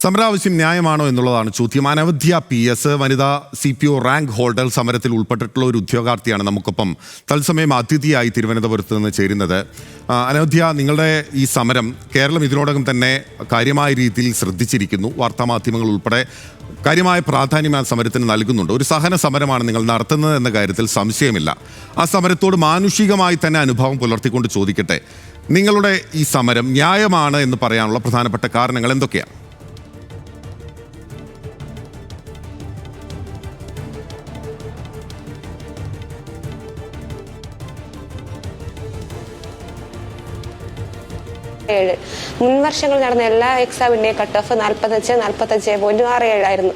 സമരാവശ്യം ന്യായമാണോ എന്നുള്ളതാണ് ചോദ്യം. അനവധ്യ PS വനിതാ CPO റാങ്ക് ഹോൾഡർ സമരത്തിൽ ഉൾപ്പെട്ടിട്ടുള്ള ഒരു ഉദ്യോഗാർത്ഥിയാണ് നമുക്കൊപ്പം തത്സമയം അതിഥിയായി തിരുവനന്തപുരത്ത് നിന്ന് ചേരുന്നത്. അനവധ്യ, നിങ്ങളുടെ ഈ സമരം കേരളം ഇതിനോടകം തന്നെ കാര്യമായ രീതിയിൽ ശ്രദ്ധിച്ചിരിക്കുന്നു. വാർത്താമാധ്യമങ്ങൾ ഉൾപ്പെടെ കാര്യമായ പ്രാധാന്യം ആ സമരത്തിന് നൽകുന്നുണ്ട്. ഒരു സഹന സമരമാണ് നിങ്ങൾ നടത്തുന്നത് എന്ന കാര്യത്തിൽ സംശയമില്ല. ആ സമരത്തോട് മാനുഷികമായി തന്നെ അനുഭവം പുലർത്തിക്കൊണ്ട് ചോദിക്കട്ടെ, നിങ്ങളുടെ ഈ സമരം ന്യായമാണ് എന്ന് പറയാനുള്ള പ്രധാനപ്പെട്ട കാരണങ്ങൾ എന്തൊക്കെയാണ്? മുൻവർഷങ്ങൾ നടന്ന എല്ലാ എക്സാമിന്റെയും കട്ട് ഓഫ് 45.67 ആയിരുന്നു.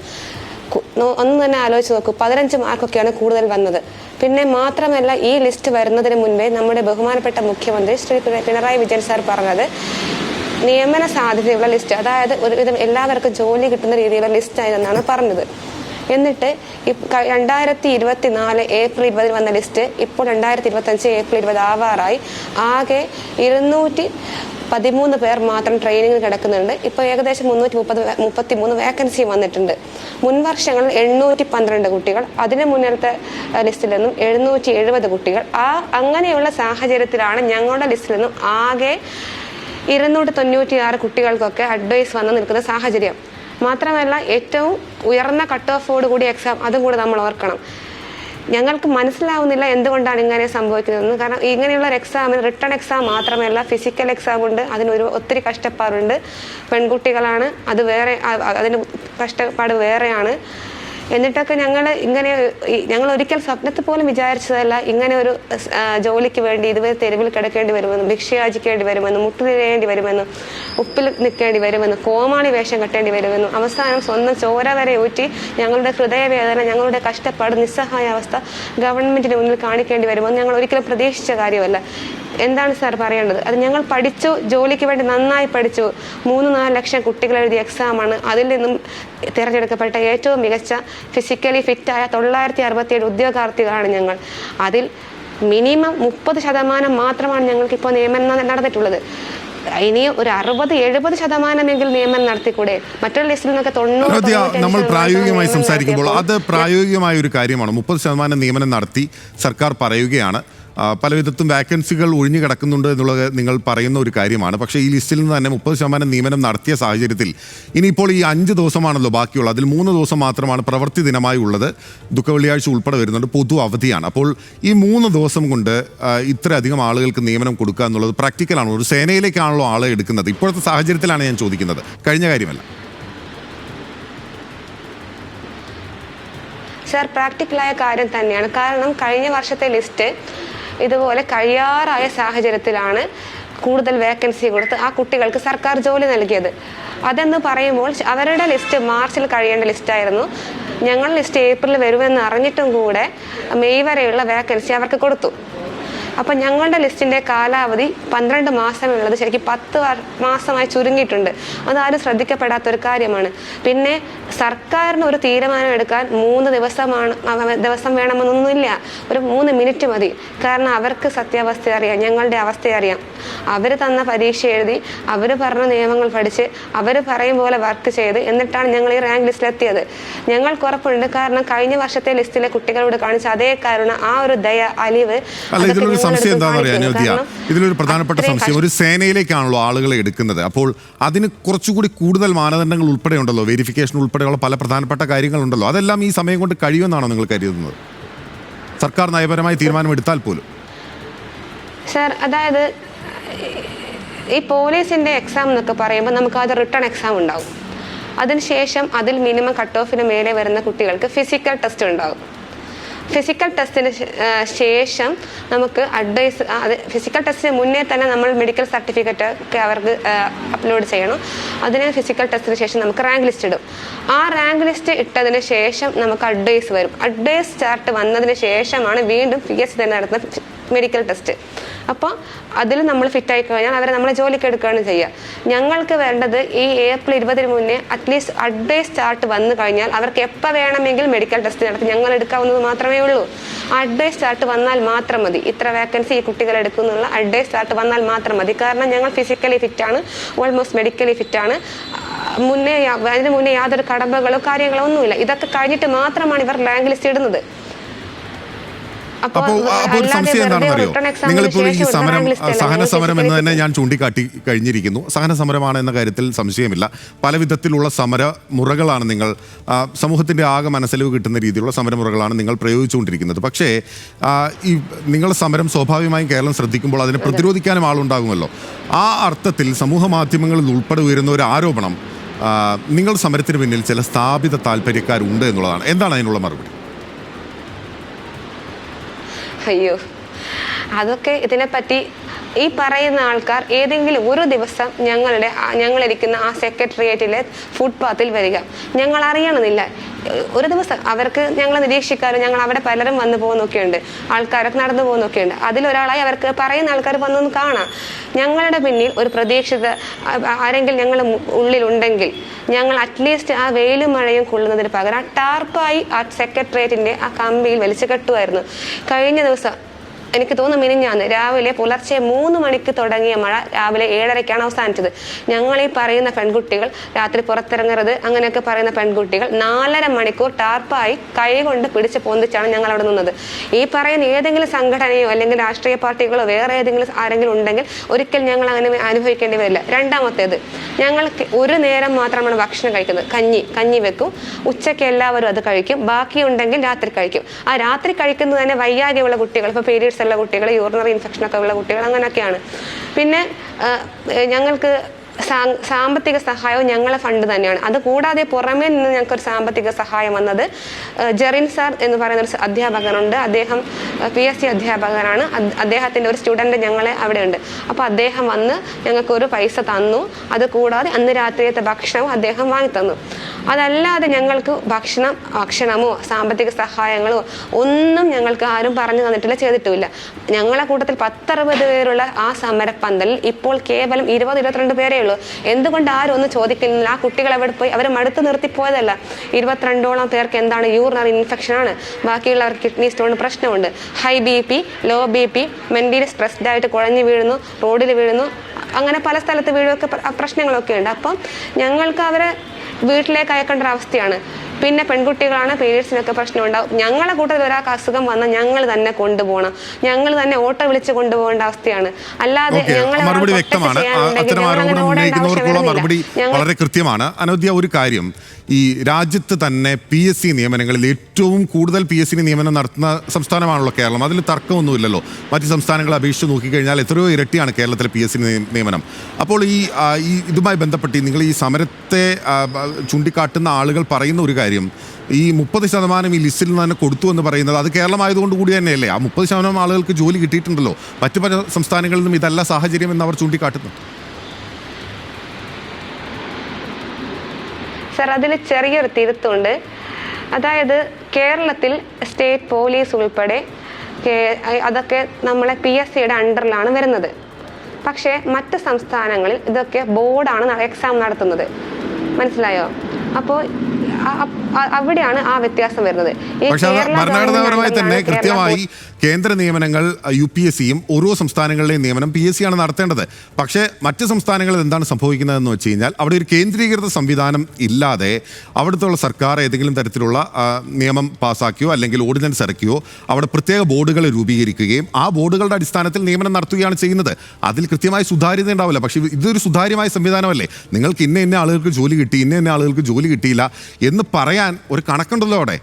ഒന്ന് തന്നെ ആലോചിച്ച് നോക്കൂ, 15 മാർക്കൊക്കെയാണ് കൂടുതൽ വന്നത്. പിന്നെ മാത്രമല്ല, ഈ ലിസ്റ്റ് വരുന്നതിന് മുൻപേ നമ്മുടെ ബഹുമാനപ്പെട്ട മുഖ്യമന്ത്രി ശ്രീ പിണറായി വിജയൻ സാർ പറഞ്ഞത് നിയമന സാധ്യതയുള്ള ലിസ്റ്റ്, അതായത് ഒരുവിധം എല്ലാവർക്കും ജോലി കിട്ടുന്ന രീതിയിലുള്ള ലിസ്റ്റ് ആയതെന്നാണ് പറഞ്ഞത്. എന്നിട്ട് 2024 ഏപ്രിൽ 20 വന്ന ലിസ്റ്റ് ഇപ്പോൾ 2025 ഏപ്രിൽ 20 ആവാറായി. ആകെ 213 പേർ മാത്രം ട്രെയിനിങ്ങിൽ കിടക്കുന്നുണ്ട്. ഇപ്പോൾ ഏകദേശം 333 വേക്കൻസി വന്നിട്ടുണ്ട്. മുൻവർഷങ്ങളിൽ 812 കുട്ടികൾ, അതിന് മുന്നേറ്റ ലിസ്റ്റിൽ നിന്നും 770 കുട്ടികൾ. അങ്ങനെയുള്ള സാഹചര്യത്തിലാണ് ഞങ്ങളുടെ ലിസ്റ്റിൽ നിന്നും ആകെ 296 കുട്ടികൾക്കൊക്കെ അഡ്വൈസ് വന്നു നിൽക്കുന്ന സാഹചര്യം. മാത്രമല്ല, ഏറ്റവും ഉയർന്ന കട്ട് ഓഫോട് കൂടി എക്സാം, അതും കൂടെ നമ്മൾ ഓർക്കണം. ഞങ്ങൾക്ക് മനസ്സിലാവുന്നില്ല എന്തുകൊണ്ടാണ് ഇങ്ങനെ സംഭവിക്കുന്നതെന്ന്. കാരണം ഇങ്ങനെയുള്ള ഒരു എക്സാമിന് റിട്ടേൺ എക്സാം മാത്രമല്ല, ഫിസിക്കൽ എക്സാം ഉണ്ട്. ഒത്തിരി കഷ്ടപ്പാടുണ്ട്. പെൺകുട്ടികളാണ്, അത് വേറെ, അതിന് കഷ്ടപ്പാട് വേറെയാണ്. എന്നിട്ടൊക്കെ ഞങ്ങൾ ഒരിക്കൽ സ്വപ്നത്തിൽ പോലും വിചാരിച്ചതല്ല ഇങ്ങനെ ഒരു ജോലിക്ക് വേണ്ടി ഇതുവരെ തെരുവിൽ കിടക്കേണ്ടി വരുമെന്നും, ഭിക്ഷയാചിക്കേണ്ടി വരുമെന്നും, മുട്ടുനിരയേണ്ടി വരുമെന്നും, ഉപ്പിൽ നിൽക്കേണ്ടി വരുമെന്നും, കോമാളി വേഷം കെട്ടേണ്ടി വരുമെന്നും, അവസാനം സ്വന്തം ചോര വരെ ഊറ്റി ഞങ്ങളുടെ ഹൃദയവേദന, ഞങ്ങളുടെ കഷ്ടപ്പാട്, നിസ്സഹായാവസ്ഥ ഗവൺമെന്റിന് മുന്നിൽ കാണിക്കേണ്ടി വരുമെന്ന് ഞങ്ങൾ ഒരിക്കലും പ്രതീക്ഷിച്ച കാര്യമല്ല. എന്താണ് സാർ പറയേണ്ടത്? അത് ഞങ്ങൾ പഠിച്ചു, ജോലിക്ക് വേണ്ടി നന്നായി പഠിച്ചു. 3-4 ലക്ഷം കുട്ടികൾ എഴുതിയ എക്സാമാണ്. അതിൽ നിന്നും തിരഞ്ഞെടുക്കപ്പെട്ട ഏറ്റവും മികച്ച ഫിസിക്കലി ഫിറ്റായ 967 ഉദ്യോഗാർത്ഥികളാണ് ഞങ്ങൾ. അതിൽ മിനിമം 30% മാത്രമാണ് ഞങ്ങൾക്കിപ്പോൾ നിയമനം നടന്നിട്ടുള്ളത്. ഇനി ഒരു 60-70% നിയമനം നടത്തിക്കൂടെ? മറ്റുള്ള ലിസ്റ്റിൽ നിന്നൊക്കെ 90%. നമ്മൾ പ്രായോഗികമായി സംസാരിക്കുമ്പോൾ അത് പ്രായോഗികമായ ഒരു കാര്യമാണ്. 30% നിയമനം നടത്തി സർക്കാർ പറയുകയാണ്. പല വിധത്തും വാക്കൻസികൾ ഒഴിഞ്ഞു കിടക്കുന്നുണ്ട് എന്നുള്ളത് നിങ്ങൾ പറയുന്ന ഒരു കാര്യമാണ്. പക്ഷേ ഈ ലിസ്റ്റിൽ നിന്ന് തന്നെ 30% നിയമനം നടത്തിയ സാഹചര്യത്തിൽ ഇനിയിപ്പോൾ ഈ 5 ദിവസമാണല്ലോ ബാക്കിയുള്ളത്. അതിൽ 3 ദിവസം മാത്രമാണ് പ്രവൃത്തി ദിനമായി ഉള്ളത്. ദുഃഖവെള്ളിയാഴ്ച ഉൾപ്പെടെ വരുന്നുണ്ട്, പൊതു അവധിയാണ്. അപ്പോൾ ഈ 3 ദിവസം കൊണ്ട് ഇത്രയധികം ആളുകൾക്ക് നിയമനം കൊടുക്കുക എന്നുള്ളത് പ്രാക്ടിക്കലാണോ? ഒരു സേനയിലേക്കാണല്ലോ ആളെ എടുക്കുന്നത്? ഇപ്പോഴത്തെ സാഹചര്യത്തിലാണ് ഞാൻ ചോദിക്കുന്നത്, കഴിഞ്ഞ കാര്യമല്ല. സാർ, പ്രാക്ടിക്കലായ കാര്യം തന്നെയാണ്. കാരണം കഴിഞ്ഞ വർഷത്തെ ലിസ്റ്റ് ഇതുപോലെ കഴിയാറായ സാഹചര്യത്തിലാണ് കൂടുതൽ വേക്കൻസി കൊടുത്ത് ആ കുട്ടികൾക്ക് സർക്കാർ ജോലി നൽകിയത്. അതെന്ന് പറയുമ്പോൾ അവരുടെ ലിസ്റ്റ് മാർച്ചിൽ കഴിയേണ്ട ലിസ്റ്റായിരുന്നു. ഞങ്ങൾ ലിസ്റ്റ് ഏപ്രിലിൽ വരുമെന്ന് അറിഞ്ഞിട്ടും കൂടെ മെയ് വരെയുള്ള വേക്കൻസി അവർക്ക് കൊടുത്തു. അപ്പം ഞങ്ങളുടെ ലിസ്റ്റിൻ്റെ കാലാവധി 12 മാസമുള്ളത് ശരിക്കും 10 മാസമായി ചുരുങ്ങിയിട്ടുണ്ട്. അതാരും ശ്രദ്ധിക്കപ്പെടാത്തൊരു കാര്യമാണ്. പിന്നെ സർക്കാരിന് ഒരു തീരുമാനം എടുക്കാൻ 3 ദിവസം വേണമെന്നൊന്നുമില്ല. ഒരു 3 മിനിറ്റ് മതി. കാരണം അവർക്ക് സത്യാവസ്ഥ അറിയാം, ഞങ്ങളുടെ അവസ്ഥ അറിയാം. അവർ തന്ന പരീക്ഷ എഴുതി, അവർ പറഞ്ഞ നിയമങ്ങൾ പഠിച്ച്, അവർ പറയും പോലെ വർക്ക് ചെയ്ത്, എന്നിട്ടാണ് ഞങ്ങൾ ഈ റാങ്ക് ലിസ്റ്റിലെത്തിയത്. ഞങ്ങൾക്ക് ഉറപ്പുണ്ട്. കാരണം കഴിഞ്ഞ വർഷത്തെ ലിസ്റ്റിലെ കുട്ടികളോട് കാണിച്ച അതേ കാരണം, ആ ഒരു ദയ, അലിവ്. സംശയം എന്താണെന്ന് അറിയാം അനവധ്യ, ഇതിലൊരു പ്രധാനപ്പെട്ട സംശയം, ഒരു സേനയിലേക്കാണല്ലോ ആളുകളെ എടുക്കുന്നത്. അപ്പോൾ അതിന് കുറച്ചുകൂടി കൂടുതൽ മാനദണ്ഡങ്ങൾ ഉൾപ്പെടെ ഉണ്ടല്ലോ, വെരിഫിക്കേഷൻ ഉൾപ്പെടെയുള്ള പല പ്രധാനപ്പെട്ട കാര്യങ്ങളുണ്ടല്ലോ. അതെല്ലാം ഈ സമയം കൊണ്ട് കഴിയുമെന്നാണോ നിങ്ങൾ കരുതുന്നത്? സർക്കാർ നയപരമായി തീരുമാനമെടുത്താൽ പോലും. സാർ, അതായത് ഈ പോലീസിന്റെ എക്സാം എന്നൊക്കെ പറയുമ്പോൾ നമുക്ക് അത് റിട്ടേൺ എക്സാം ഉണ്ടാവും. അതിനുശേഷം അതിൽ മിനിമം കട്ട് ഓഫിന് മേലെ വരുന്ന കുട്ടികൾക്ക് ഫിസിക്കൽ ടെസ്റ്റ് ഉണ്ടാവും. ഫിസിക്കൽ ടെസ്റ്റിന് ശേഷം നമുക്ക് അഡ്വൈസ്, ഫിസിക്കൽ ടെസ്റ്റിന് മുന്നേ തന്നെ നമ്മൾ മെഡിക്കൽ സർട്ടിഫിക്കറ്റ് ഒക്കെ അവർക്ക് അപ്ലോഡ് ചെയ്യണം. അതിന് ഫിസിക്കൽ ടെസ്റ്റിന് ശേഷം നമുക്ക് റാങ്ക് ലിസ്റ്റ് ഇടും. ആ റാങ്ക് ലിസ്റ്റ് ഇട്ടതിന് ശേഷം നമുക്ക് അഡ്വൈസ് വരും. അഡ്വൈസ് ചാർട്ട് വന്നതിന് ശേഷമാണ് വീണ്ടും PSC തന്നെ നടത്തുന്ന മെഡിക്കൽ ടെസ്റ്റ്. അപ്പോൾ അതിൽ നമ്മൾ ഫിറ്റായി കഴിഞ്ഞാൽ അവരെ നമ്മളെ ജോലിക്ക് എടുക്കുകയാണ് ചെയ്യുക. ഞങ്ങൾക്ക് വേണ്ടത് ഈ ഏപ്രിൽ 20 മുന്നേ അറ്റ്ലീസ്റ്റ് അഡ്വൈസ് ചാർട്ട് വന്നു കഴിഞ്ഞാൽ അവർക്ക് എപ്പോൾ വേണമെങ്കിൽ മെഡിക്കൽ ടെസ്റ്റ് നടത്തി ഞങ്ങൾ എടുക്കാവുന്നത് മാത്രമേ ഉള്ളൂ. അഡ്വൈസ് ചാർട്ട് വന്നാൽ മാത്രം മതി. ഇത്ര വേക്കൻസി ഈ കുട്ടികൾ എടുക്കുന്നുള്ള അഡ്വൈസ് ചാർട്ട് വന്നാൽ മാത്രം മതി. കാരണം ഞങ്ങൾ ഫിസിക്കലി ഫിറ്റാണ്, ഓൾമോസ്റ്റ് മെഡിക്കലി ഫിറ്റാണ്. അതിന് മുന്നേ യാതൊരു കടമ്പകളോ കാര്യങ്ങളോ ഒന്നുമില്ല. ഇതൊക്കെ കഴിഞ്ഞിട്ട് മാത്രമാണ് ഇവർ റാങ്ക് ലിസ്റ്റ് ഇടുന്നത്. അപ്പോൾ ഒരു സംശയം എന്താണെന്ന് അറിയോ, നിങ്ങളിപ്പോൾ ഈ സമരം സഹന സമരം എന്ന് തന്നെ ഞാൻ ചൂണ്ടിക്കാട്ടി കഴിഞ്ഞിരിക്കുന്നു. സഹന സമരമാണ് എന്ന കാര്യത്തിൽ സംശയമില്ല. പല വിധത്തിലുള്ള സമര മുറകളാണ് നിങ്ങൾ സമൂഹത്തിൻ്റെ ആകെ മനസ്സിലവ് കിട്ടുന്ന രീതിയിലുള്ള സമരമുറകളാണ് നിങ്ങൾ പ്രയോഗിച്ചുകൊണ്ടിരിക്കുന്നത്. പക്ഷേ ഈ നിങ്ങളുടെ സമരം സ്വാഭാവികമായും കേരളം ശ്രദ്ധിക്കുമ്പോൾ അതിനെ പ്രതിരോധിക്കാനും ആളുണ്ടാകുമല്ലോ. ആ അർത്ഥത്തിൽ സമൂഹ മാധ്യമങ്ങളിൽ ഉൾപ്പെടെ ഉയരുന്ന ഒരു ആരോപണം നിങ്ങൾ സമരത്തിന് പിന്നിൽ ചില സ്ഥാപിത താല്പര്യക്കാരുണ്ട് എന്നുള്ളതാണ്. എന്താണ് അതിനുള്ള മറുപടി? അയ്യോ, അതൊക്കെ ഇതിനെപ്പറ്റി ഈ പറയുന്ന ആൾക്കാർ ഏതെങ്കിലും ഒരു ദിവസം ഞങ്ങളിരിക്കുന്ന ആ സെക്രട്ടേറിയറ്റിലെ ഫുട്പാത്തിൽ വരിക, ഞങ്ങൾ അറിയണമെന്നില്ല. ഒരു ദിവസം അവർക്ക് ഞങ്ങൾ നിരീക്ഷിക്കാറും, ഞങ്ങൾ അവിടെ പലരും വന്നു പോകുന്നൊക്കെയുണ്ട്, ആൾക്കാരൊക്കെ നടന്നു പോകുന്നൊക്കെയുണ്ട്. അതിലൊരാളായി അവർക്ക് പറയുന്ന ആൾക്കാർ വന്നൊന്ന് കാണാം. ഞങ്ങളുടെ പിന്നിൽ ഒരു പ്രതീക്ഷിത ആരെങ്കിലും ഞങ്ങൾ ഉള്ളിലുണ്ടെങ്കിൽ ഞങ്ങൾ അറ്റ്ലീസ്റ്റ് ആ വെയിലും മഴയും കൊള്ളുന്നതിന് പകരം ടാർപ്പായി ആ സെക്രട്ടേറിയറ്റിന്റെ ആ കമ്പിയിൽ വലിച്ചു കെട്ടുമായിരുന്നു. കഴിഞ്ഞ ദിവസം എനിക്ക് തോന്നുന്നു മിനിഞ്ഞാന്ന് രാവിലെ പുലർച്ചെ 3 മണിക്ക് തുടങ്ങിയ മഴ രാവിലെ 7:30-ക്കാണ് അവസാനിച്ചത്. ഞങ്ങൾ ഈ പറയുന്ന പെൺകുട്ടികൾ രാത്രി പുറത്തിറങ്ങരുത് അങ്ങനെയൊക്കെ പറയുന്ന പെൺകുട്ടികൾ 4.5 മണിക്കൂർ ടാർപ്പായി കൈ കൊണ്ട് പിടിച്ച് പൊന്തിച്ചാണ് ഞങ്ങൾ അവിടെ നിന്നത്. ഈ പറയുന്ന ഏതെങ്കിലും സംഘടനയോ അല്ലെങ്കിൽ രാഷ്ട്രീയ പാർട്ടികളോ വേറെ ഏതെങ്കിലും ആരെങ്കിലും ഉണ്ടെങ്കിൽ ഒരിക്കൽ ഞങ്ങൾ അങ്ങനെ അനുഭവിക്കേണ്ടി വരില്ല. രണ്ടാമത്തേത്, ഞങ്ങൾക്ക് ഒരു നേരം മാത്രമാണ് ഭക്ഷണം കഴിക്കുന്നത്. കഞ്ഞി വെക്കും, ഉച്ചയ്ക്ക് എല്ലാവരും അത് കഴിക്കും, ബാക്കിയുണ്ടെങ്കിൽ രാത്രി കഴിക്കും. ആ രാത്രി കഴിക്കുന്നത് തന്നെ വയ്യാകെയുള്ള കുട്ടികൾ, ഇപ്പോൾ പീരീഡ്സ് ഉള്ള കുട്ടികൾ, യൂറിനറി ഇൻഫെക്ഷൻ ഒക്കെ ഉള്ള കുട്ടികൾ, അങ്ങനെയൊക്കെയാണ്. പിന്നെ ഞങ്ങൾക്ക് സാമ്പത്തിക സഹായവും ഞങ്ങളെ ഫണ്ട് തന്നെയാണ്. അത് കൂടാതെ പുറമേ നിന്ന് ഞങ്ങൾക്കൊരു സാമ്പത്തിക സഹായം വന്നത് ജെറിൻ സാർ എന്ന് പറയുന്ന ഒരു അധ്യാപകനുണ്ട്. അദ്ദേഹം PSC അധ്യാപകനാണ്. അദ്ദേഹത്തിൻ്റെ ഒരു സ്റ്റുഡൻറ്റ് ഞങ്ങളെ അവിടെ ഉണ്ട്. അപ്പോൾ അദ്ദേഹം വന്ന് ഞങ്ങൾക്കൊരു പൈസ തന്നു. അത് കൂടാതെ അന്ന് രാത്രിയത്തെ ഭക്ഷണവും അദ്ദേഹം വാങ്ങി തന്നു. അതല്ലാതെ ഞങ്ങൾക്ക് ഭക്ഷണമോ സാമ്പത്തിക സഹായങ്ങളോ ഒന്നും ഞങ്ങൾക്ക് ആരും പറഞ്ഞു തന്നിട്ടില്ല, ചെയ്തിട്ടുമില്ല. ഞങ്ങളെ കൂട്ടത്തിൽ 10-60 പേരുള്ള ആ സമരപ്പന്തലിൽ ഇപ്പോൾ കേവലം 20-22 പേരേ ഉള്ളൂ. എന്തുകൊണ്ട് ആരും ഒന്നും ചോദിക്കുന്നില്ല? ആ കുട്ടികൾ എവിടെ പോയി? അവർ മടുത്ത് നിർത്തിപ്പോയതല്ല. 22ഓളം പേർക്ക് എന്താണ് യൂറിനറി ഇൻഫെക്ഷൻ ആണ്, ബാക്കിയുള്ളവർക്ക് കിഡ്നി സ്റ്റോൺ പ്രശ്നമുണ്ട്, high BP, low BP, mentally stressed ആയിട്ട് കുഴഞ്ഞു വീഴുന്നു, റോഡിൽ വീഴുന്നു, അങ്ങനെ പല സ്ഥലത്ത് വീഴുമൊക്കെ പ്രശ്നങ്ങളൊക്കെ ഉണ്ട്. അപ്പം ഞങ്ങൾക്ക് അവരെ വീട്ടിലേക്ക് അയക്കേണ്ട ഒരു അവസ്ഥയാണ്. പിന്നെ പെൺകുട്ടികളാണ്, പീരീഡ്സിനൊക്കെ പ്രശ്നം ഉണ്ടാവും. ഞങ്ങളെ കൂട്ടത്തിൽ ഒരാൾക്ക് അസുഖം വന്നാൽ ഞങ്ങൾ തന്നെ കൊണ്ടുപോകണം, ഞങ്ങൾ തന്നെ ഓട്ടോ വിളിച്ച് കൊണ്ടുപോകേണ്ട അവസ്ഥയാണ്. അല്ലാതെ മറുപടി വ്യക്തമാണ്. അത്തരം ആരോപണം ഉന്നയിക്കുന്നവർക്കുള്ള മറുപടി വളരെ കൃത്യമാണ്. അനവധ്യ, ഒരു കാര്യം, ഈ രാജ്യത്ത് തന്നെ PSC നിയമനങ്ങളിൽ ഏറ്റവും കൂടുതൽ PSC നിയമനം നടത്തുന്ന സംസ്ഥാനമാണല്ലോ കേരളം. അതിൽ തർക്കമൊന്നുമില്ലല്ലോ. മറ്റ് സംസ്ഥാനങ്ങളെ അപേക്ഷിച്ച് നോക്കിക്കഴിഞ്ഞാൽ എത്രയോ ഇരട്ടിയാണ് കേരളത്തിലെ PSC നിയമനം. അപ്പോൾ ഈ ഇതുമായി ബന്ധപ്പെട്ട് നിങ്ങൾ ഈ സമരത്തെ ചൂണ്ടിക്കാട്ടുന്ന ആളുകൾ പറയുന്ന ഒരു കാര്യം, ഈ 30% ഈ ലിസ്റ്റിൽ നിന്ന് തന്നെ കൊടുത്തു എന്ന് പറയുന്നത് അത് കേരളമായതുകൊണ്ട് കൂടി തന്നെയല്ലേ? ആ 30% ആളുകൾക്ക് ജോലി കിട്ടിയിട്ടുണ്ടല്ലോ. മറ്റു പല സംസ്ഥാനങ്ങളിൽ നിന്നും ഇതല്ല സാഹചര്യം എന്ന് അവർ ചൂണ്ടിക്കാട്ടുന്നു. സർ, അതിൽ ചെറിയൊരു തിരുത്തുണ്ട്. അതായത് കേരളത്തിൽ സ്റ്റേറ്റ് പോലീസ് ഉൾപ്പെടെ അതൊക്കെ നമ്മളെ PSCയുടെ അണ്ടറിലാണ് വരുന്നത്. പക്ഷേ മറ്റ് സംസ്ഥാനങ്ങളിൽ ഇതൊക്കെ ബോർഡാണ് എക്സാം നടത്തുന്നത്. മനസ്സിലായോ? അപ്പോൾ അവിടെയാണ് ആ വ്യത്യാസം വരുന്നത്. പക്ഷേ ഭരണഘടനാപരമായി തന്നെ കൃത്യമായി കേന്ദ്ര നിയമനങ്ങൾ UPSCയും ഓരോ സംസ്ഥാനങ്ങളിലെയും നിയമനം PSC ആണ് നടത്തേണ്ടത്. പക്ഷേ മറ്റ് സംസ്ഥാനങ്ങളിൽ എന്താണ് സംഭവിക്കുന്നതെന്ന് വെച്ച് കഴിഞ്ഞാൽ അവിടെ ഒരു കേന്ദ്രീകൃത സംവിധാനം ഇല്ലാതെ അവിടുത്തെ സർക്കാർ ഏതെങ്കിലും തരത്തിലുള്ള നിയമം പാസ്സാക്കിയോ അല്ലെങ്കിൽ ഓർഡിനൻസ് ഇറക്കിയോ അവിടെ പ്രത്യേക ബോർഡുകൾ രൂപീകരിക്കുകയും ആ ബോർഡുകളുടെ അടിസ്ഥാനത്തിൽ നിയമനം നടത്തുകയാണ് ചെയ്യുന്നത്. അതിൽ കൃത്യമായി സുതാര്യത ഉണ്ടാവില്ല. പക്ഷേ ഇതൊരു സുതാര്യമായ സംവിധാനമല്ലേ? നിങ്ങൾക്ക് ഇന്ന ആളുകൾക്ക് ജോലി കിട്ടി, ഇന്ന ആളുകൾക്ക് ജോലി കിട്ടിയില്ല എന്ന് പറയാൻ ഒരു കണക്കുണ്ടല്ലോ അവിടെ.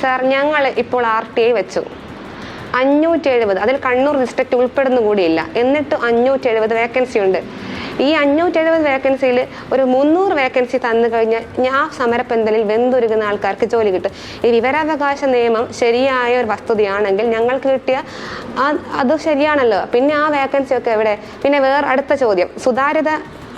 സാർ, ഞങ്ങൾ ഇപ്പോൾ RTI വെച്ചു 570, അതിൽ കണ്ണൂർ ഡിസ്ട്രിക്റ്റ് ഉൾപ്പെടുന്ന കൂടിയില്ല. എന്നിട്ട് 570 വേക്കൻസി ഉണ്ട്. ഈ 570 വേക്കൻസിയിൽ ഒരു 300 വേക്കൻസി തന്നു കഴിഞ്ഞാൽ ആ സമരപ്പന്തലിൽ വെന്തുരുകുന്ന ആൾക്കാർക്ക് ജോലി കിട്ടും. ഈ വിവരാവകാശ നിയമം ശരിയായ ഒരു വസ്തുതയാണെങ്കിൽ ഞങ്ങൾക്ക് കിട്ടിയ അത് ശരിയാണല്ലോ. പിന്നെ ആ വേക്കൻസി ഒക്കെ എവിടെ? പിന്നെ വേറെ അടുത്ത ചോദ്യം,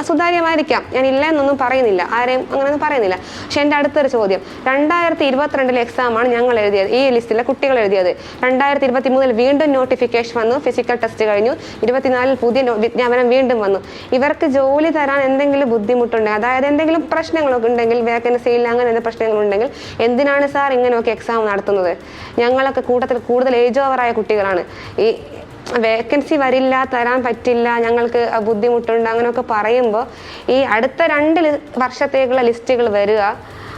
സുതാര്യമായിരിക്കാം, ഞാൻ ഇല്ല എന്നൊന്നും പറയുന്നില്ല, ആരെയും അങ്ങനെയൊന്നും പറയുന്നില്ല. പക്ഷെ എൻ്റെ അടുത്തൊരു ചോദ്യം, 2022 എക്സാമാണ് ഞങ്ങൾ എഴുതിയത്, ഈ ലിസ്റ്റിലെ കുട്ടികൾ എഴുതിയത്. 2023 വീണ്ടും നോട്ടിഫിക്കേഷൻ വന്നു, ഫിസിക്കൽ ടെസ്റ്റ് കഴിഞ്ഞു. 24 പുതിയ വിജ്ഞാപനം വീണ്ടും വന്നു. ഇവർക്ക് ജോലി തരാൻ എന്തെങ്കിലും ബുദ്ധിമുട്ടുണ്ടെങ്കിൽ, അതായത് എന്തെങ്കിലും പ്രശ്നങ്ങളൊക്കെ ഉണ്ടെങ്കിൽ, വേക്കൻസി ഇല്ല, അങ്ങനെ എന്തെങ്കിലും പ്രശ്നങ്ങളുണ്ടെങ്കിൽ എന്തിനാണ് സാർ ഇങ്ങനെയൊക്കെ എക്സാം നടത്തുന്നത്? ഞങ്ങളൊക്കെ കൂട്ടത്തിൽ കൂടുതൽ ഏജ് ഓവറായ കുട്ടികളാണ്. വേക്കൻസി വരില്ല, തരാൻ പറ്റില്ല, ഞങ്ങൾക്ക് ബുദ്ധിമുട്ടുണ്ട് അങ്ങനെയൊക്കെ പറയുമ്പോൾ ഈ അടുത്ത 2 വർഷത്തേക്കുള്ള ലിസ്റ്റുകൾ വരിക,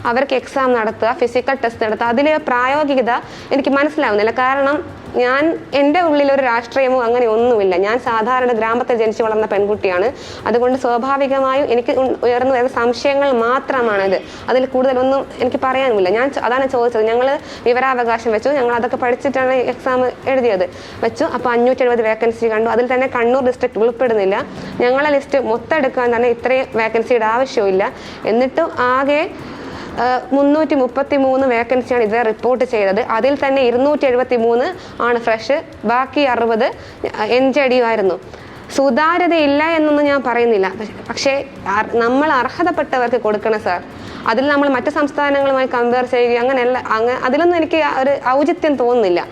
അവർക്ക് എക്സാം നടത്തുക, ഫിസിക്കൽ ടെസ്റ്റ് നടത്തുക, അതിലെ പ്രായോഗികത എനിക്ക് മനസ്സിലാവുന്നില്ല. കാരണം എൻ്റെ ഉള്ളിലൊരു രാഷ്ട്രീയമോ അങ്ങനെ ഒന്നുമില്ല. ഞാൻ സാധാരണ ഗ്രാമത്തിൽ ജനിച്ചു വളർന്ന പെൺകുട്ടിയാണ്. അതുകൊണ്ട് സ്വാഭാവികമായും എനിക്ക് ഉയർന്നു വരുന്ന സംശയങ്ങൾ മാത്രമാണിത്. അതിൽ കൂടുതലൊന്നും എനിക്ക് പറയാനുമില്ല. അതാണ് ചോദിച്ചത്. ഞങ്ങൾ വിവരാവകാശം വെച്ചു, ഞങ്ങൾ അതൊക്കെ പഠിച്ചിട്ടാണ് എക്സാം എഴുതിയത് വെച്ചു. അപ്പോൾ 570 വേക്കൻസി കണ്ടു. അതിൽ തന്നെ കണ്ണൂർ ഡിസ്ട്രിക്ട് ഉൾപ്പെടുന്നില്ല. ഞങ്ങളെ ലിസ്റ്റ് മൊത്തം എടുക്കാൻ തന്നെ ഇത്രയും വേക്കൻസിയുടെ ആവശ്യമില്ല. എന്നിട്ടും ആകെ 333 വേക്കൻസിയാണ് ഇത് റിപ്പോർട്ട് ചെയ്തത്. അതിൽ തന്നെ 273 ആണ് ഫ്രഷ്, ബാക്കി 60 NJD ആയിരുന്നു. സുതാര്യതയില്ല എന്നൊന്നും ഞാൻ പറയുന്നില്ല, പക്ഷേ നമ്മൾ അർഹതപ്പെട്ടവർക്ക് കൊടുക്കണം സാർ. അതിൽ നമ്മൾ മറ്റു സംസ്ഥാനങ്ങളുമായി കമ്പയർ ചെയ്യുക അങ്ങനെയല്ല, അതിലൊന്നും എനിക്ക് ഒരു ഔചിത്യം തോന്നുന്നില്ല.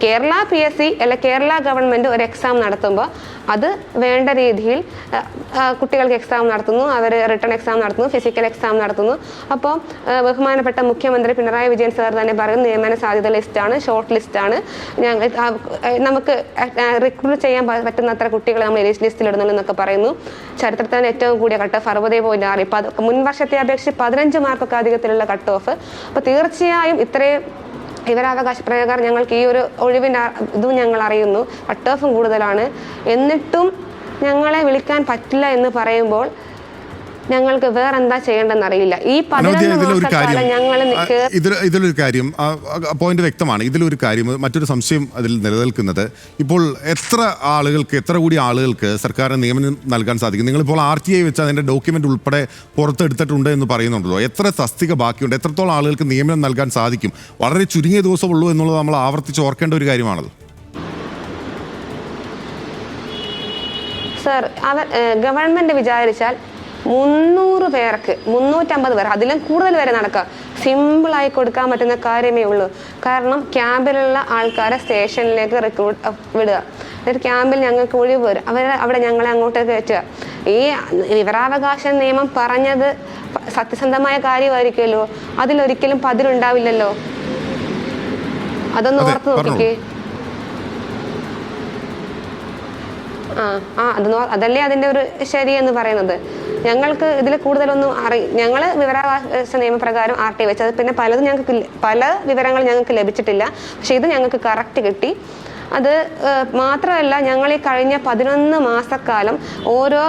കേരള PSC അല്ല കേരള ഗവൺമെൻറ് ഒരു എക്സാം നടത്തുമ്പോൾ അത് വേണ്ട രീതിയിൽ കുട്ടികൾക്ക് എക്സാം നടത്തുന്നു, അവർ റിട്ടേൺ എക്സാം നടത്തുന്നു, ഫിസിക്കൽ എക്സാം നടത്തുന്നു. അപ്പോൾ ബഹുമാനപ്പെട്ട മുഖ്യമന്ത്രി പിണറായി വിജയൻ സാർ തന്നെ പറയുന്ന നിയമന സാധ്യത ലിസ്റ്റാണ്, ഷോർട്ട് ലിസ്റ്റാണ്. നമുക്ക് റിക്രൂട്ട് ചെയ്യാൻ പറ്റുന്നത്ര കുട്ടികളെ നമ്മൾ ലിസ്റ്റിലിടുന്നുള്ളൂ എന്നൊക്കെ പറയുന്നു. ചരിത്രത്തിൽ ഏറ്റവും കൂടിയ കട്ട് ഓഫ് 60.6, മുൻ വർഷത്തെ അപേക്ഷിച്ച് 15 മാർക്കൊക്കെ അധികത്തിലുള്ള കട്ട് ഓഫ്. അപ്പോൾ തീർച്ചയായും ഇത്രയും വിവരാവകാശ പ്രകാരം ഞങ്ങൾക്ക് ഈ ഒരു ഒഴിവിൻ്റെ ഇതും ഞങ്ങൾ അറിയുന്നു, കട്ട് ഓഫും കൂടുതലാണ്. എന്നിട്ടും ഞങ്ങളെ വിളിക്കാൻ പറ്റില്ല എന്ന് പറയുമ്പോൾ ഞങ്ങൾക്ക് വേറെ എന്താ ചെയ്യേണ്ടെന്ന് അറിയില്ല. ഈ 11 മാസക്കാലം ഞങ്ങൾ ഇതിലൊരു കാര്യം പോയിന്റ് വ്യക്തമാണ്. ഇതിലൊരു കാര്യം, മറ്റൊരു സംശയം അതിൽ നിലനിൽക്കുന്നത്, ഇപ്പോൾ എത്ര കൂടി ആളുകൾക്ക് സർക്കാരിന് നിയമനം നൽകാൻ സാധിക്കും? നിങ്ങളിപ്പോൾ RTI വെച്ച് അതിൻ്റെ ഡോക്യുമെന്റ് ഉൾപ്പെടെ പുറത്തെടുത്തിട്ടുണ്ട് എന്ന് പറയുന്നുണ്ടല്ലോ. എത്ര തസ്തിക ബാക്കിയുണ്ട്? എത്രത്തോളം ആളുകൾക്ക് നിയമനം നൽകാൻ സാധിക്കും? വളരെ ചുരുങ്ങിയ ദിവസമുള്ളൂ എന്നുള്ളത് നമ്മൾ ആവർത്തിച്ച് ഓർക്കേണ്ട ഒരു കാര്യമാണല്ലോ. സർ, ഗവൺമെന്റ് വിചാരിച്ചാൽ 300 പേർക്ക് 350 പേർ അതിലും കൂടുതൽ വരെ നടക്കുക സിമ്പിളായി കൊടുക്കാൻ പറ്റുന്ന കാര്യമേ ഉള്ളൂ. കാരണം ക്യാമ്പിലുള്ള ആൾക്കാരെ സ്റ്റേഷനിലേക്ക് റിക്രൂട്ട് വിടുക, എന്നിട്ട് ക്യാമ്പിൽ ഞങ്ങൾക്ക് ഒഴിവ് വരും, അവിടെ ഞങ്ങളെ അങ്ങോട്ടേക്ക് കയറ്റുക. ഈ വിവരാവകാശ നിയമം പറഞ്ഞത് സത്യസന്ധമായ കാര്യമായിരിക്കുമല്ലോ, അതിലൊരിക്കലും പതിരുണ്ടാവില്ലല്ലോ. അതൊന്ന് ഓർത്ത് നോക്കിക്കേ. അതല്ലേ അതിൻ്റെ ഒരു ശരി എന്ന് പറയുന്നത്. ഞങ്ങൾക്ക് ഇതിൽ കൂടുതലൊന്നും ഞങ്ങൾ വിവരാവകാശ നിയമപ്രകാരം RTI വെച്ചത്, പിന്നെ പല വിവരങ്ങൾ ഞങ്ങൾക്ക് ലഭിച്ചിട്ടില്ല. പക്ഷെ ഇത് ഞങ്ങൾക്ക് കറക്റ്റ് കിട്ടി. അത് മാത്രമല്ല, ഞങ്ങൾ ഈ കഴിഞ്ഞ 11 മാസക്കാലം ഓരോ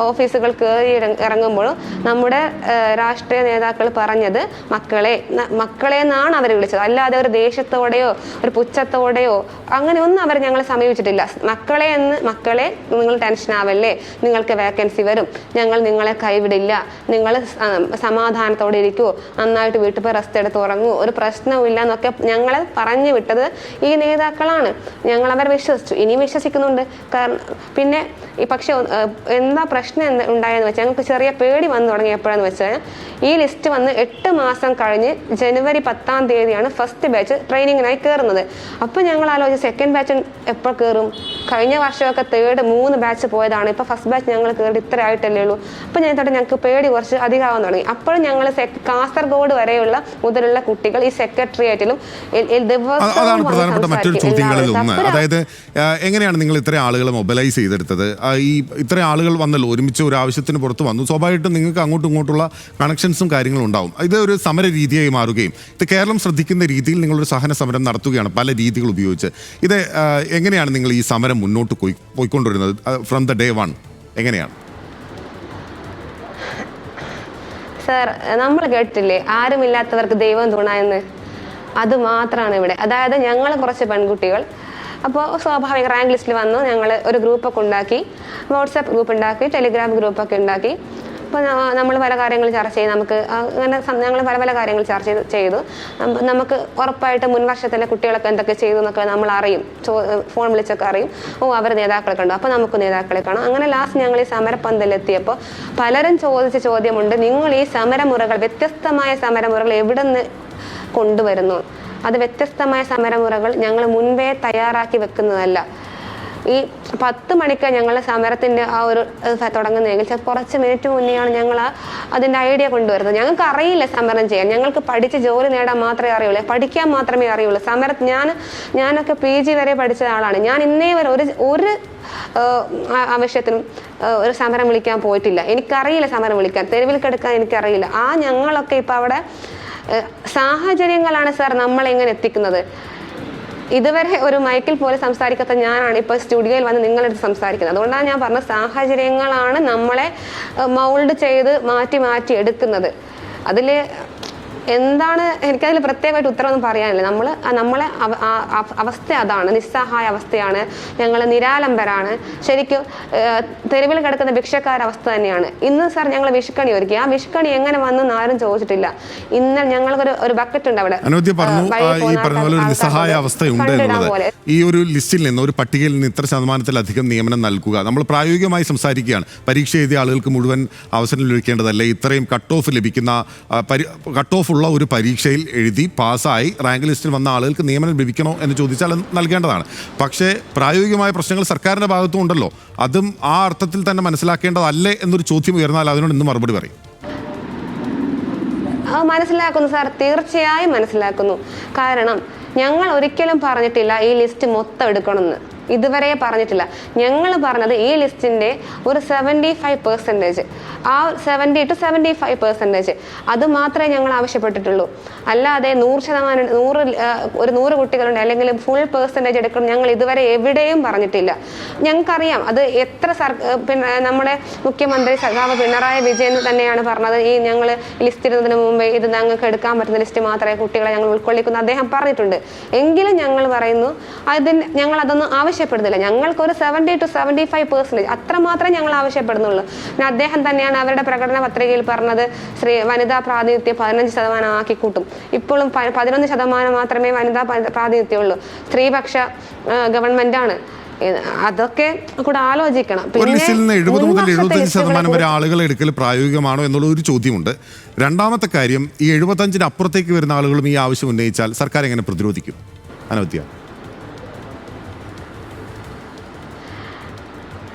ഓഫീസുകൾ കയറി ഇറങ്ങുമ്പോഴും നമ്മുടെ രാഷ്ട്രീയ നേതാക്കൾ പറഞ്ഞത് മക്കളെ എന്നാണ് അവർ വിളിച്ചത്. അല്ലാതെ ഒരു ദേഷ്യത്തോടെയോ ഒരു പുച്ഛത്തോടെയോ അങ്ങനെ ഒന്നും അവർ ഞങ്ങളെ സമീപിച്ചിട്ടില്ല. മക്കളെ നിങ്ങൾ ടെൻഷൻ ആവല്ലേ, നിങ്ങൾക്ക് വേക്കൻസി വരും, ഞങ്ങൾ നിങ്ങളെ കൈവിടില്ല, നിങ്ങൾ സമാധാനത്തോടെ ഇരിക്കൂ, നന്നായിട്ട് വീട്ടിൽ പോയി റെസ്റ്റ് എടുത്ത് ഉറങ്ങൂ, ഒരു പ്രശ്നവും ഇല്ല എന്നൊക്കെ ഞങ്ങളെ പറഞ്ഞു വിട്ടത് ഈ നേതാക്കളാണ്. ഞങ്ങൾ അവർ വിശ്വസിച്ചു, ഇനിയും വിശ്വസിക്കുന്നുണ്ട്. കാരണം പിന്നെ പക്ഷെ എന്താ പ്രശ്നം ഉണ്ടായെന്ന് വെച്ചാൽ ഞങ്ങൾക്ക് ചെറിയ പേടി വന്നു തുടങ്ങിയപ്പോഴെന്ന് വെച്ചാൽ ഈ ലിസ്റ്റ് വന്ന് 8 മാസം കഴിഞ്ഞ് ജനുവരി 10-ാം തീയതിയാണ് ഫസ്റ്റ് ബാച്ച് ട്രെയിനിങ്ങിനായി കയറുന്നത്. അപ്പോൾ ഞങ്ങൾ ആലോചിച്ച് സെക്കൻഡ് ബാച്ച് എപ്പോൾ കയറും? കഴിഞ്ഞ വർഷമൊക്കെ 3 ബാച്ച് പോയതാണ്, ഇപ്പോൾ ഫസ്റ്റ് ബാച്ച് ഞങ്ങൾ കയറി ഇത്ര ആയിട്ടല്ലേ ഉള്ളൂ. അപ്പോൾ ഞങ്ങൾക്ക് പേടി കുറച്ച് അധികമാവാൻ തുടങ്ങി. അപ്പോഴും ഞങ്ങൾ കാസർഗോഡ് വരെയുള്ള മുതലുള്ള കുട്ടികൾ ഈ സെക്രട്ടേറിയറ്റിലും അതായത് എങ്ങനെയാണ് നിങ്ങൾ ഇത്ര ആളുകളെ മൊബിലൈസ് ചെയ്തെടുത്തത്? ഈ ഇത്ര ആളുകൾ വന്നല്ലോ, ഒരുമിച്ച് ഒരു ആവശ്യത്തിന് പുറത്ത് വന്നു, സ്വാഭാവികമായിട്ടും നിങ്ങൾക്ക് അങ്ങോട്ടും ഇങ്ങോട്ടുള്ള കണക്ഷൻസും കാര്യങ്ങളും ഉണ്ടാവും. ഇത് ഒരു സമര രീതിയായി മാറുകയും ഇത് കേരളം ശ്രദ്ധിക്കുന്ന രീതിയിൽ നിങ്ങളൊരു സഹന സമരം നടത്തുകയാണ് പല രീതികൾ ഉപയോഗിച്ച്. ഇത് എങ്ങനെയാണ് നിങ്ങൾ ഈ സമരം മുന്നോട്ട് പോയിക്കൊണ്ടുവരുന്നത് ഫ്രം ദ ഡേ 1? എങ്ങനെയാണ്? സർ, നമ്മൾ കേട്ടില്ലേ ആരുമില്ലാത്തവർക്ക് ദൈവം തുണ എന്ന്? അത് മാത്രമാണ് ഇവിടെ. അതായത് ഞങ്ങൾ കുറച്ച് പെൺകുട്ടികൾ അപ്പോൾ സ്വാഭാവിക റാങ്ക് ലിസ്റ്റിൽ വന്നു. ഞങ്ങൾ ഒരു ഗ്രൂപ്പൊക്കെ ഉണ്ടാക്കി, വാട്സാപ്പ് ഗ്രൂപ്പ് ഉണ്ടാക്കി, ടെലിഗ്രാം ഗ്രൂപ്പൊക്കെ ഉണ്ടാക്കി. അപ്പോൾ നമ്മൾ പല കാര്യങ്ങൾ ചർച്ച ചെയ്ത് ഞങ്ങൾ പല കാര്യങ്ങൾ ചർച്ച ചെയ്തു. നമുക്ക് ഉറപ്പായിട്ട് മുൻ വർഷത്തിലെ കുട്ടികളൊക്കെ എന്തൊക്കെ ചെയ്തു എന്നൊക്കെ നമ്മൾ അറിയും, ഫോൺ വിളിച്ചൊക്കെ അറിയും. അവർ നേതാക്കളെ കണ്ടു, അപ്പോൾ നമുക്ക് നേതാക്കളെ കാണാം. അങ്ങനെ ലാസ്റ്റ് ഞങ്ങൾ ഈ സമരപ്പന്തലെത്തിയപ്പോൾ പലരും ചോദിച്ച ചോദ്യമുണ്ട്, നിങ്ങൾ ഈ സമരമുറകൾ, വ്യത്യസ്തമായ സമരമുറകൾ എവിടെ നിന്ന് കൊണ്ടുവരുന്നു? അത് വ്യത്യസ്തമായ സമരമുറകൾ ഞങ്ങൾ മുൻപേ തയ്യാറാക്കി വെക്കുന്നതല്ല. ഈ 10 മണിക്ക് ഞങ്ങൾ സമരത്തിൻ്റെ ആ ഒരു തുടങ്ങുന്നതെങ്കിൽ കുറച്ച് മിനിറ്റ് മുന്നെയാണ് ഞങ്ങൾ അതിൻ്റെ ഐഡിയ കൊണ്ടുവരുന്നത്. ഞങ്ങൾക്ക് അറിയില്ല സമരം ചെയ്യാൻ, ഞങ്ങൾക്ക് പഠിച്ച് ജോലി നേടാൻ മാത്രമേ അറിയുള്ളൂ, പഠിക്കാൻ മാത്രമേ അറിയുള്ളൂ. ഞാനൊക്കെ PG വരെ പഠിച്ച ആളാണ്. ഞാൻ ഇന്നേ വരെ ഒരു ആവശ്യത്തിനും ഒരു സമരം വിളിക്കാൻ പോയിട്ടില്ല. എനിക്കറിയില്ല സമരം വിളിക്കാൻ, തെരുവിൽ കിടക്കാൻ എനിക്കറിയില്ല. ഞങ്ങളൊക്കെ ഇപ്പം അവിടെ സാഹചര്യങ്ങളാണ് സാർ നമ്മളെങ്ങനെ എത്തിക്കുന്നത്. ഇതുവരെ ഒരു മൈക്കിൽ പോലും സംസാരിക്കാത്ത ഞാനാണ് ഇപ്പോൾ സ്റ്റുഡിയോയിൽ വന്ന് നിങ്ങളെടുത്ത് സംസാരിക്കുന്നത്. അതുകൊണ്ടാണ് ഞാൻ പറഞ്ഞത്, സാഹചര്യങ്ങളാണ് നമ്മളെ മൗൾഡ് ചെയ്ത് മാറ്റി എടുക്കുന്നത്. അതിൽ എന്താണ് എനിക്കതിൽ പ്രത്യേകമായിട്ട് ഉത്തരവൊന്നും പറയാനില്ല. നമ്മളെ അവസ്ഥ അതാണ്, നിസ്സഹായ അവസ്ഥയാണ്, ഞങ്ങൾ നിരാലംബരാണ്. ശരിക്കും തെരുവിൽ കിടക്കുന്ന ഭിക്ഷക്കാരവസ്ഥ തന്നെയാണ്. ഇന്ന് സാർ ഞങ്ങൾ വിഷുക്കണി ഒരുക്കി. ആ വിഷുക്കണി എങ്ങനെ വന്നെന്ന് ആരും ചോദിച്ചിട്ടില്ല. ഇന്ന് ഞങ്ങൾക്കൊരു ഒരു ബക്കറ്റ് ഉണ്ട് അവിടെ. അനുമതി പറഞ്ഞു, ഈ പറഞ്ഞ പോലെ ഒരു നിസ്സഹായ അവസ്ഥയുണ്ട് എന്നുള്ളത്. ഈ ഒരു ലിസ്റ്റിൽ നിന്ന്, ഒരു പട്ടികയിൽ നിന്ന് ഇത്ര ശതമാനത്തിലധികം നിയമനം നൽകുക, നമ്മൾ പ്രായോഗികമായി സംസാരിക്കുകയാണ്. പരീക്ഷ എഴുതിയ ആളുകൾക്ക് മുഴുവൻ അവസരം ലഭിക്കേണ്ടതല്ലേ? ഇത്രയും കട്ട് ഓഫ് ലഭിക്കുന്ന കട്ട് ഓഫ് ഉള്ള ഒരു പരീക്ഷയിൽ എഴുതി പാസ്സായി റാങ്ക് ലിസ്റ്റിൽ വന്ന ആളുകൾക്ക് നിയമനം ലഭിക്കണോ എന്ന് ചോദിച്ചാൽ നൽകേണ്ടതാണ്. പക്ഷേ പ്രായോഗികമായ പ്രശ്നങ്ങൾ സർക്കാരിൻ്റെ ഭാഗത്തും ഉണ്ടല്ലോ. അതും ആ അർത്ഥത്തിൽ തന്നെ മനസ്സിലാക്കേണ്ടതല്ലേ എന്നൊരു ചോദ്യം ഉയർന്നാൽ അതിനോട് ഇന്ന് മറുപടി പറയും. മനസ്സിലാക്കുന്നു സാർ, തീർച്ചയായും മനസ്സിലാക്കുന്നു. കാരണം ഞങ്ങൾ ഒരിക്കലും പറഞ്ഞിട്ടില്ല ഈ ലിസ്റ്റ് മൊത്തം എടുക്കണമെന്ന്, ഇതുവരെ പറഞ്ഞിട്ടില്ല. ഞങ്ങൾ പറഞ്ഞത് ഈ ലിസ്റ്റിൻ്റെ ഒരു 75%, ആ 70 to 75% അത് മാത്രമേ ഞങ്ങൾ ആവശ്യപ്പെട്ടിട്ടുള്ളൂ. അല്ലാതെ 100 കുട്ടികളുണ്ട് അല്ലെങ്കിൽ ഫുൾ പെർസെൻറ്റേജ് എടുക്കണം ഞങ്ങൾ ഇതുവരെ എവിടെയും പറഞ്ഞിട്ടില്ല. ഞങ്ങൾക്കറിയാം അത് എത്ര പിന്നെ നമ്മുടെ മുഖ്യമന്ത്രി സഖാവ് പിണറായി വിജയൻ തന്നെയാണ് പറഞ്ഞത്, ഈ ഞങ്ങൾ ലിസ്റ്റ് ഇടുന്നതിന് മുമ്പേ ഇത് ഞങ്ങൾക്ക് എടുക്കാൻ പറ്റുന്ന ലിസ്റ്റ് മാത്രമേ കുട്ടികളെ ഞങ്ങൾ ഉൾക്കൊള്ളിക്കുന്നു അദ്ദേഹം പറഞ്ഞിട്ടുണ്ട്. എങ്കിലും ഞങ്ങൾ പറയുന്നു ഞങ്ങൾ അതൊന്നും ആവശ്യപ്പെടുന്നില്ല. ഞങ്ങൾക്കൊരു 70 to 75% അത്ര മാത്രമേ ഞങ്ങൾ ആവശ്യപ്പെടുന്നുള്ളൂ. പിന്നെ അദ്ദേഹം തന്നെയാണ് അവരുടെ പ്രകടന പത്രികയിൽ പറഞ്ഞത് വനിതാ പ്രാതിനിധ്യം 15% ആക്കി കൂട്ടും. ഇപ്പോഴും 11% മാത്രമേ വനിതാ പ്രാതിനിധ്യമുള്ളൂ. സ്ത്രീപക്ഷ ഗവൺമെന്റാണ്. അതൊക്കെ കൂടെ ആലോചിക്കണം. ഒരു ലിസ്റ്റിൽ നിന്ന് 70 മുതൽ 75% വരെ ആളുകളെ എടുക്കൽ പ്രായോഗികമാണോ എന്നുള്ള ഒരു ചോദ്യമുണ്ട്. രണ്ടാമത്തെ കാര്യം, ഈ 75-ന് അപ്പുറത്തേക്ക് വരുന്ന ആളുകളും ഈ ആവശ്യം ഉന്നയിച്ചാൽ സർക്കാർ എങ്ങനെ പ്രതിരോധിക്കും? അനവധ്യ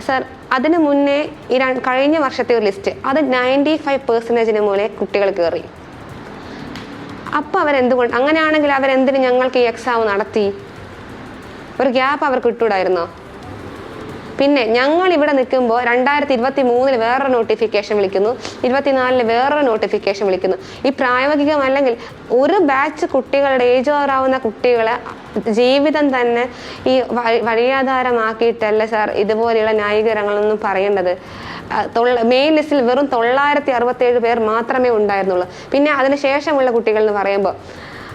സർ, അതിനു മുന്നേ ഈ കഴിഞ്ഞ വർഷത്തെ ഒരു ലിസ്റ്റ് അത് 95% മൂലം കുട്ടികൾ കയറി. അപ്പം അവരെന്തുകൊണ്ട് അങ്ങനെയാണെങ്കിൽ അവരെന്തിന് ഞങ്ങൾക്ക് ഈ എക്സാം നടത്തി? ഒരു ഗ്യാപ്പ് അവർക്ക് ഇട്ടൂടായിരുന്നോ? പിന്നെ ഞങ്ങൾ ഇവിടെ നിൽക്കുമ്പോൾ 2023 വേറൊരു നോട്ടിഫിക്കേഷൻ വിളിക്കുന്നു, 24 വേറൊരു നോട്ടിഫിക്കേഷൻ വിളിക്കുന്നു. ഈ പ്രായോഗികമല്ലെങ്കിൽ ഒരു ബാച്ച് കുട്ടികളുടെ ഏജ് ഓവറാവുന്ന കുട്ടികളെ ജീവിതം തന്നെ ഈ വഴിയാധാരമാക്കിയിട്ടല്ല സാർ ഇതുപോലെയുള്ള ന്യായീകരണങ്ങളൊന്നും പറയേണ്ടത്. മെയിൻ ലിസ്റ്റിൽ വെറും 967 പേർ മാത്രമേ ഉണ്ടായിരുന്നുള്ളൂ. പിന്നെ അതിനുശേഷമുള്ള കുട്ടികൾ എന്ന് പറയുമ്പോൾ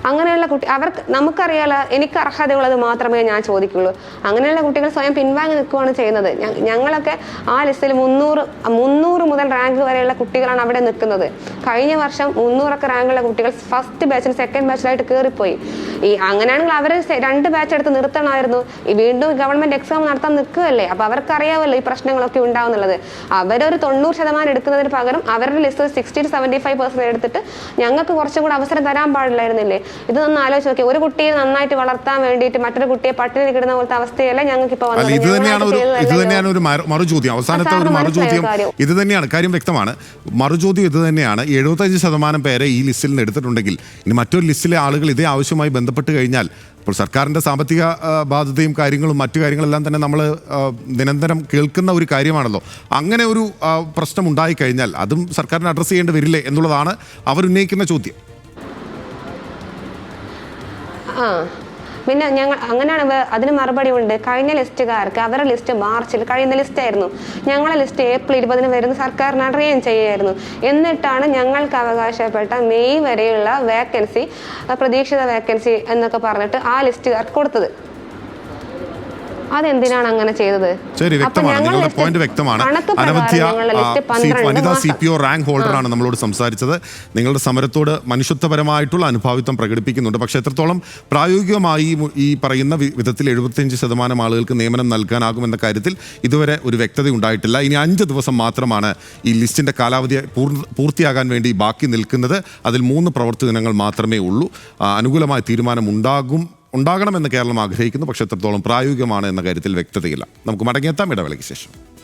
അങ്ങനെയുള്ള അവർക്ക് നമുക്കറിയാലോ, എനിക്ക് അർഹതയുള്ളത് മാത്രമേ ഞാൻ ചോദിക്കുള്ളൂ. അങ്ങനെയുള്ള കുട്ടികൾ സ്വയം പിൻവാങ്ങി നിൽക്കുകയാണ് ചെയ്യുന്നത്. ഞങ്ങളൊക്കെ ആ ലിസ്റ്റിൽ 300 മുതൽ റാങ്ക് വരെയുള്ള കുട്ടികളാണ് അവിടെ നിൽക്കുന്നത്. കഴിഞ്ഞ വർഷം 300 റാങ്കുള്ള കുട്ടികൾ ഫസ്റ്റ് ബാച്ചിൽ സെക്കൻഡ് ബാച്ചിലായിട്ട് കയറിപ്പോയി. അങ്ങനെയാണെങ്കിൽ അവർ 2 ബാച്ച് എടുത്ത് നിർത്തണമായിരുന്നു. വീണ്ടും ഗവൺമെന്റ് എക്സാം നടത്താൻ നിൽക്കുകയല്ലേ. അപ്പോൾ അവർക്കറിയാമല്ലോ ഈ പ്രശ്നങ്ങളൊക്കെ ഉണ്ടാവുന്നുള്ളത്. അവരൊരു 90% എടുക്കുന്നതിന് പകരം അവരുടെ ലിസ്റ്റ് 60 to 75% എടുത്തിട്ട് ഞങ്ങൾക്ക് കുറച്ചും കൂടെ അവസരം തരാൻ പാടില്ലായിരുന്നില്ലേ? ഇതൊന്നും ആലോചിച്ച് നോക്കി. ഒരു കുട്ടിയെ നന്നായിട്ട് വളർത്താൻ വേണ്ടിയിട്ട് മറ്റൊരു കുട്ടിയെ പട്ടിണി കിടുന്ന പോലത്തെ അവസ്ഥയല്ല ഞങ്ങൾക്ക് ഇപ്പൊ വന്നത്. ഇത് തന്നെയാണ് ഒരു മറുചോദ്യം, അവസാനത്തെ ഒരു മറുചോദ്യം ഇത് തന്നെയാണ്. കാര്യം വ്യക്തമാണ്, മറുചോദ്യം ഇത് തന്നെയാണ്. 75% പേരെ ഈ ലിസ്റ്റിൽ നിന്ന് എടുത്തിട്ടുണ്ടെങ്കിൽ ഇനി മറ്റൊരു ലിസ്റ്റിലെ ആളുകൾ ഇതേ ആവശ്യവുമായി ബന്ധപ്പെട്ട് കഴിഞ്ഞാൽ, ഇപ്പോൾ സർക്കാരിൻ്റെ സാമ്പത്തിക ബാധ്യതയും കാര്യങ്ങളും മറ്റു കാര്യങ്ങളെല്ലാം തന്നെ നമ്മൾ നിരന്തരം കേൾക്കുന്ന ഒരു കാര്യമാണല്ലോ. അങ്ങനെ ഒരു പ്രശ്നം ഉണ്ടായിക്കഴിഞ്ഞാൽ അതും സർക്കാരിന് അഡ്രസ്സ് ചെയ്യേണ്ടി വരില്ലേ എന്നുള്ളതാണ് അവരുന്നയിക്കുന്ന ചോദ്യം. പിന്നെ ഞങ്ങൾ അങ്ങനെയാണ് അതിന് മറുപടി ഉണ്ട്. കഴിഞ്ഞ ലിസ്റ്റുകാർക്ക് അവരുടെ ലിസ്റ്റ് മാർച്ചിൽ കഴിയുന്ന ലിസ്റ്റായിരുന്നു. ഞങ്ങളെ ലിസ്റ്റ് ഏപ്രിൽ 20 വരുന്ന സർക്കാരിന് അറിയുകയും ചെയ്യായിരുന്നു. എന്നിട്ടാണ് ഞങ്ങൾക്ക് അവകാശപ്പെട്ട മെയ് വരെയുള്ള വേക്കൻസി, പ്രതീക്ഷിത വേക്കൻസി എന്നൊക്കെ പറഞ്ഞിട്ട് ആ ലിസ്റ്റുകാർക്ക് കൊടുത്തത്. അതെന്തിനാണ് അങ്ങനെ ചെയ്തത്? ശരി, വ്യക്തമാണ്, നിങ്ങളുടെ പോയിന്റ് വ്യക്തമാണ്. അനവധ്യ വനിതാ CPO റാങ്ക് ഹോൾഡറാണ് നമ്മളോട് സംസാരിച്ചത്. നിങ്ങളുടെ സമരത്തോട് മനുഷ്യത്വപരമായിട്ടുള്ള അനുഭാവിത്വം പ്രകടിപ്പിക്കുന്നുണ്ട്. പക്ഷേ എത്രത്തോളം പ്രായോഗികമായി ഈ പറയുന്ന വിധത്തിൽ 75% ആളുകൾക്ക് നിയമനം നൽകാനാകുമെന്ന കാര്യത്തിൽ ഇതുവരെ ഒരു വ്യക്തത ഉണ്ടായിട്ടില്ല. ഇനി 5 ദിവസം മാത്രമാണ് ഈ ലിസ്റ്റിൻ്റെ കാലാവധി പൂർത്തിയാകാൻ വേണ്ടി ബാക്കി നിൽക്കുന്നത്. അതിൽ 3 പ്രവൃത്തി ദിനങ്ങൾ മാത്രമേ ഉള്ളൂ. അനുകൂലമായ തീരുമാനം ഉണ്ടാകും ഉണ്ടാകണമെന്ന് കേരളം ആഗ്രഹിക്കുന്നു. പക്ഷേ എത്രത്തോളം പ്രായോഗികമാണ് എന്ന കാര്യത്തിൽ വ്യക്തതയില്ല. നമുക്ക് മടങ്ങിയെത്താം ഇടവേളയ്ക്ക് ശേഷം.